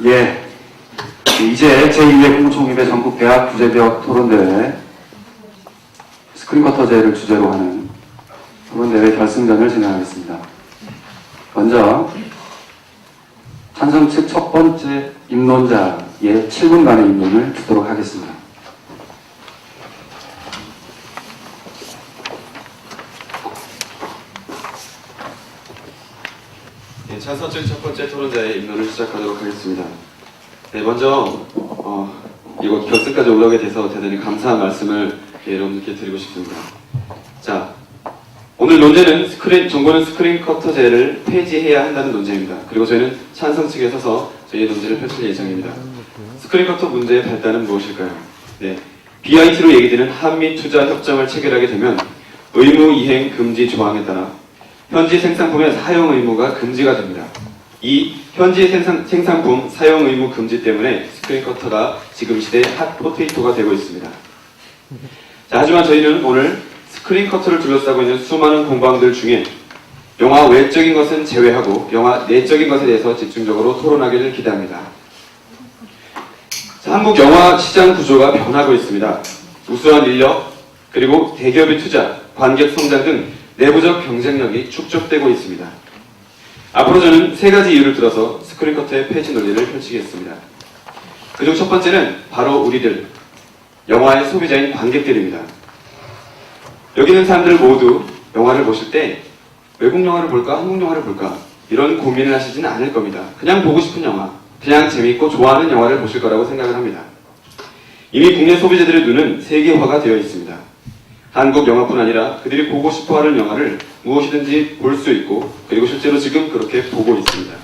예, 이제 제2회 공총입의 전국대학 구제대학 토론대회 스크린커터제를 주제로 하는 토론대회 결승전을 진행하겠습니다. 먼저 찬성 측 첫 번째 입론자의 7분간의 입론을 듣도록 하겠습니다. 네, 찬성 측 첫 번째 토론자의 입론을 시작하도록 하겠습니다. 네, 먼저 이곳 결승까지 올라오게 돼서 대단히 감사한 말씀을 여러분들께 드리고 싶습니다. 자, 오늘 논제는 정부는 스크린커터제를 폐지해야 한다는 논제입니다. 그리고 저희는 찬성 측에 서서 저희의 논제를 펼칠 예정입니다. 스크린커터 문제의 발단은 무엇일까요? 네, BIT로 얘기되는 한미 투자 협정을 체결하게 되면 의무 이행 금지 조항에 따라 현지 생산품의 사용 의무가 금지가 됩니다. 이 현지 생산품 사용 의무 금지 때문에 스크린커터가 지금 시대의 핫포테이토가 되고 있습니다. 자, 하지만 저희는 오늘 스크린커터를 둘러싸고 있는 수많은 공방들 중에 영화 외적인 것은 제외하고 영화 내적인 것에 대해서 집중적으로 토론하기를 기대합니다. 자, 한국 영화 시장 구조가 변하고 있습니다. 우수한 인력, 그리고 대기업의 투자, 관객 성장 등 내부적 경쟁력이 축적되고 있습니다. 앞으로 저는 세 가지 이유를 들어서 스크린커터의 폐지 논리를 펼치겠습니다. 그중 첫 번째는 바로 우리들, 영화의 소비자인 관객들입니다. 여기 있는 사람들 모두 영화를 보실 때 외국 영화를 볼까, 한국 영화를 볼까 이런 고민을 하시지는 않을 겁니다. 그냥 보고 싶은 영화, 그냥 재미있고 좋아하는 영화를 보실 거라고 생각을 합니다. 이미 국내 소비자들의 눈은 세계화가 되어 있습니다. 한국 영화뿐 아니라 그들이 보고 싶어하는 영화를 무엇이든지 볼 수 있고, 그리고 실제로 지금 그렇게 보고 있습니다.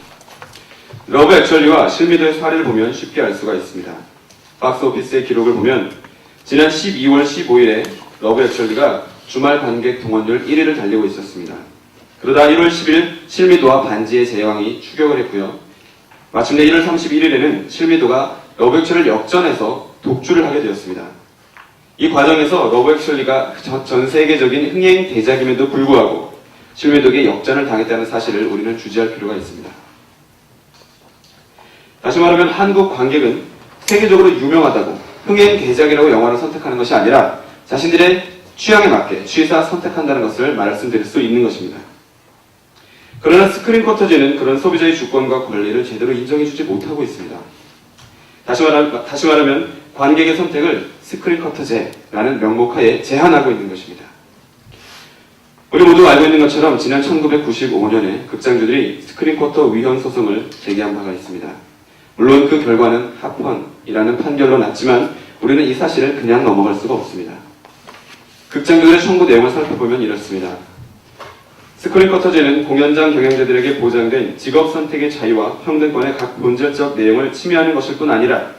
러브 액츄얼리와 실미도의 사례를 보면 쉽게 알 수가 있습니다. 박스오피스의 기록을 보면 지난 12월 15일에 러브 액츄얼리가 주말 관객 동원율 1위를 달리고 있었습니다. 그러다 1월 10일 실미도와 반지의 제왕이 추격을 했고요. 마침내 1월 31일에는 실미도가 러브 액츄얼리를 역전해서 독주를 하게 되었습니다. 이 과정에서 러브 액츄얼리가 전 세계적인 흥행 대작임에도 불구하고 실미도에게 역전을 당했다는 사실을 우리는 주지할 필요가 있습니다. 다시 말하면 한국 관객은 세계적으로 유명하다고 흥행 대작이라고 영화를 선택하는 것이 아니라 자신들의 취향에 맞게 취사 선택한다는 것을 말씀드릴 수 있는 것입니다. 그러나 스크린커터제는 그런 소비자의 주권과 권리를 제대로 인정해주지 못하고 있습니다. 다시 말하면 관객의 선택을 스크린커터제라는 명목하에 제한하고 있는 것입니다. 우리 모두 알고 있는 것처럼 지난 1995년에 극장주들이 스크린커터 위헌 소송을 제기한 바가 있습니다. 물론 그 결과는 합헌이라는 판결로 났지만 우리는 이 사실을 그냥 넘어갈 수가 없습니다. 극장주들의 청구 내용을 살펴보면 이렇습니다. 스크린커터제는 공연장 경영자들에게 보장된 직업 선택의 자유와 평등권의 각 본질적 내용을 침해하는 것일 뿐 아니라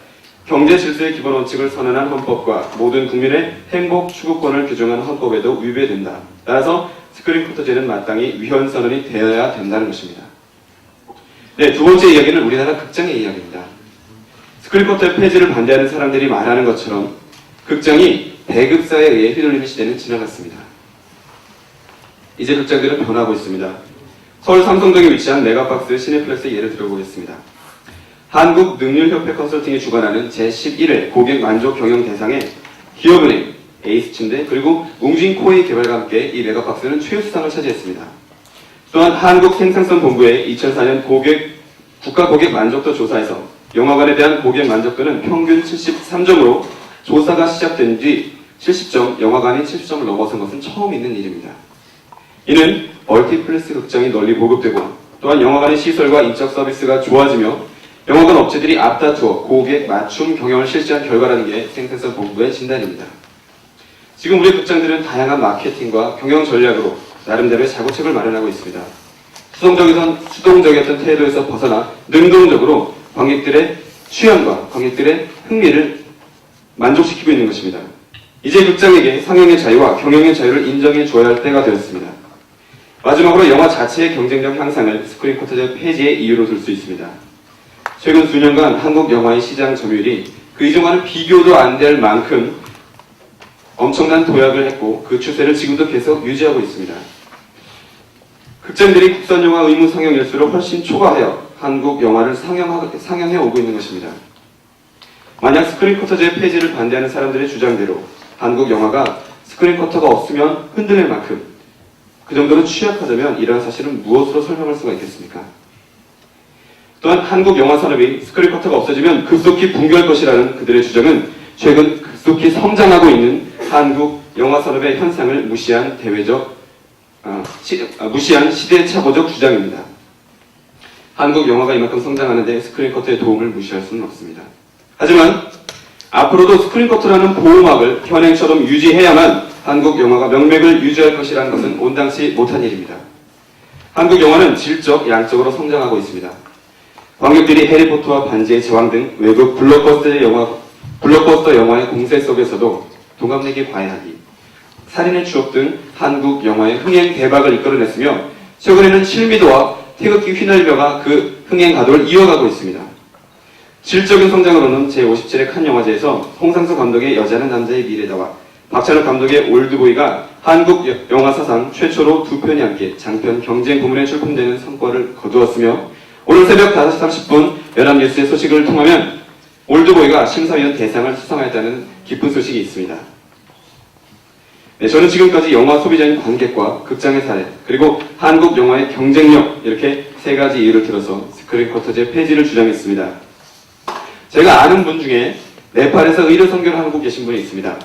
경제 질서의 기본 원칙을 선언한 헌법과 모든 국민의 행복 추구권을 규정한 헌법에도 위배된다. 따라서 스크린커터제는 마땅히 위헌 선언이 되어야 된다는 것입니다. 네, 두 번째 이야기는 우리나라 극장의 이야기입니다. 스크린커터의 폐지를 반대하는 사람들이 말하는 것처럼 극장이 배급사에 의해 휘둘리는 시대는 지나갔습니다. 이제 극장들은 변하고 있습니다. 서울 삼성동에 위치한 메가박스 시네플렉스의 예를 들어보겠습니다. 한국능률협회 컨설팅이 주관하는 제11회 고객 만족 경영 대상에 기업은행, 에이스침대, 그리고 웅진코웨이 개발과 함께 이 메가박스는 최우수상을 차지했습니다. 또한 한국생산성본부의 2004년 국가 고객 만족도 조사에서 영화관에 대한 고객 만족도는 평균 73점으로 조사가 시작된 뒤 70점, 영화관이 70점을 넘어선 것은 처음 있는 일입니다. 이는 멀티플렉스 극장이 널리 보급되고 또한 영화관의 시설과 인적 서비스가 좋아지며 영화관 업체들이 앞다투어 고객 맞춤 경영을 실시한 결과라는 게 생산성 본부의 진단입니다. 지금 우리 극장들은 다양한 마케팅과 경영 전략으로 나름대로의 자구책을 마련하고 있습니다. 수동적이었던 태도에서 벗어나 능동적으로 관객들의 취향과 관객들의 흥미를 만족시키고 있는 것입니다. 이제 극장에게 상영의 자유와 경영의 자유를 인정해 줘야 할 때가 되었습니다. 마지막으로 영화 자체의 경쟁력 향상을 스크린 쿼터제 폐지의 이유로 들 수 있습니다. 최근 수년간 한국 영화의 시장 점유율이 그 이전과는 비교도 안 될 만큼 엄청난 도약을 했고 그 추세를 지금도 계속 유지하고 있습니다. 극장들이 국산 영화 의무 상영 일수를 훨씬 초과하여 한국 영화를 상영해 오고 있는 것입니다. 만약 스크린 쿼터제 폐지를 반대하는 사람들의 주장대로 한국 영화가 스크린 쿼터가 없으면 흔들릴 만큼 그 정도로 취약하다면 이러한 사실은 무엇으로 설명할 수가 있겠습니까? 또한 한국 영화 산업이 스크린 쿼터가 없어지면 급속히 붕괴할 것이라는 그들의 주장은 최근 급속히 성장하고 있는 한국 영화 산업의 현상을 무시한 무시한 시대착오적 주장입니다. 한국 영화가 이만큼 성장하는데 스크린 쿼터의 도움을 무시할 수는 없습니다. 하지만 앞으로도 스크린 쿼터라는 보호막을 현행처럼 유지해야만 한국 영화가 명맥을 유지할 것이라는 것은 온당치 못한 일입니다. 한국 영화는 질적, 양적으로 성장하고 있습니다. 관객들이 해리포터와 반지의 제왕 등 외국 블록버스터 영화의 공세 속에서도 동갑내기 과외하기, 살인의 추억 등 한국 영화의 흥행 대박을 이끌어냈으며 최근에는 실미도와 태극기 휘날려가 그 흥행 가도를 이어가고 있습니다. 질적인 성장으로는 제57회 칸 영화제에서 홍상수 감독의 여자는 남자의 미래다와 박찬욱 감독의 올드보이가 한국 영화 사상 최초로 두 편이 함께 장편 경쟁 부문에 출품되는 성과를 거두었으며 오늘 새벽 5시 30분 연합뉴스의 소식을 통하면 올드보이가 심사위원 대상을 수상하였다는 기쁜 소식이 있습니다. 네, 저는 지금까지 영화 소비자인 관객과 극장의 사례 그리고 한국 영화의 경쟁력 이렇게 세 가지 이유를 들어서 스크린 쿼터제 폐지를 주장했습니다. 제가 아는 분 중에 네팔에서 의료 선교를 하고 계신 분이 있습니다.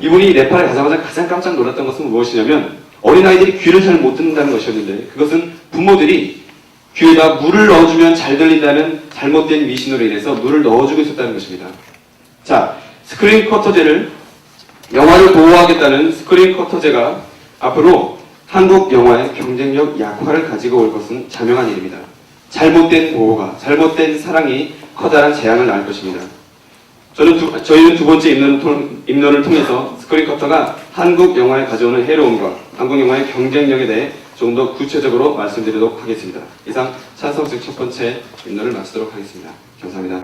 이분이 네팔에 가자마자 가장 깜짝 놀랐던 것은 무엇이냐면 어린아이들이 귀를 잘 못 듣는다는 것이었는데 그것은 부모들이 귀에다 물을 넣어주면 잘 들린다는 잘못된 미신으로 인해서 물을 넣어주고 있었다는 것입니다. 자, 스크린 쿼터제를 영화를 보호하겠다는 스크린 쿼터제가 앞으로 한국 영화의 경쟁력 약화를 가지고 올 것은 자명한 일입니다. 잘못된 보호가, 잘못된 사랑이 커다란 재앙을 낳을 것입니다. 저희는 두 번째 입론을 통해서 스크린 쿼터가 한국 영화에 가져오는 해로움과 한국 영화의 경쟁력에 대해 조금 더 구체적으로 말씀드리도록 하겠습니다. 이상 찬성책 첫 번째 입론을 마치도록 하겠습니다. 감사합니다.